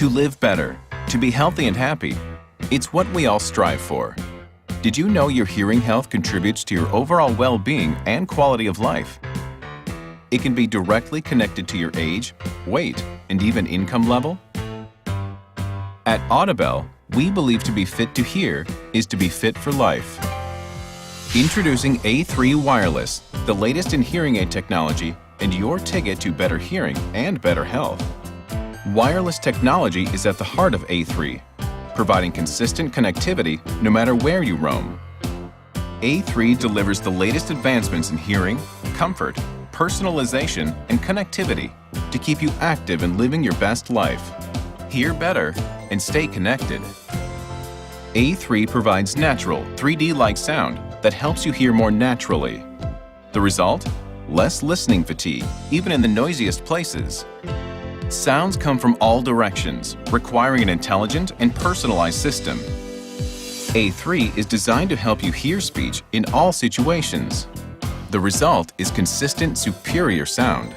To live better, to be healthy and happy, it's what we all strive for. Did you know your hearing health contributes to your overall well-being and quality of life? It can be directly connected to your age, weight, and even income level. At Audibel, we believe to be fit to hear is to be fit for life. Introducing A3 Wireless, the latest in hearing aid technology and your ticket to better hearing and better health. Wireless technology is at the heart of A3, providing consistent connectivity no matter where you roam. A3 delivers the latest advancements in hearing, comfort, personalization, and connectivity to keep you active and living your best life. Hear better and stay connected. A3 provides natural, 3D-like sound that helps you hear more naturally. The result? Less listening fatigue, even in the noisiest places. Sounds come from all directions, requiring an intelligent and personalized system. A3 is designed to help you hear speech in all situations. The result is consistent, superior sound.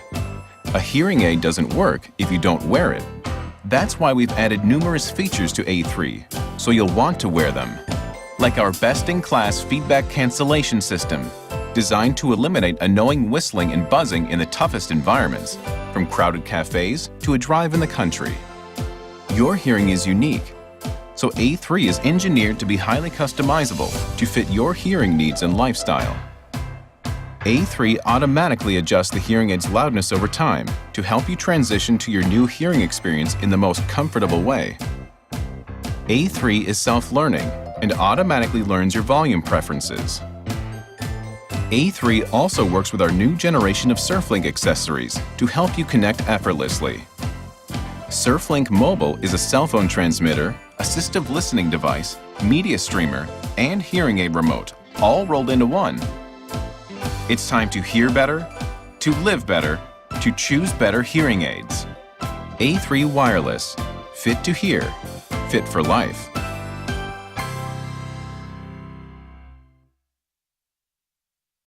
A hearing aid doesn't work if you don't wear it. That's why we've added numerous features to A3, so you'll want to wear them. Like our best-in-class feedback cancellation system, designed to eliminate annoying whistling and buzzing in the toughest environments, from crowded cafes to a drive in the country. Your hearing is unique, so A3 is engineered to be highly customizable to fit your hearing needs and lifestyle. A3 automatically adjusts the hearing aid's loudness over time to help you transition to your new hearing experience in the most comfortable way. A3 is self-learning and automatically learns your volume preferences. A3 also works with our new generation of SurfLink accessories to help you connect effortlessly. SurfLink Mobile is a cell phone transmitter, assistive listening device, media streamer, and hearing aid remote, all rolled into one. It's time to hear better, to live better, to choose better hearing aids. A3 Wireless, fit to hear, fit for life.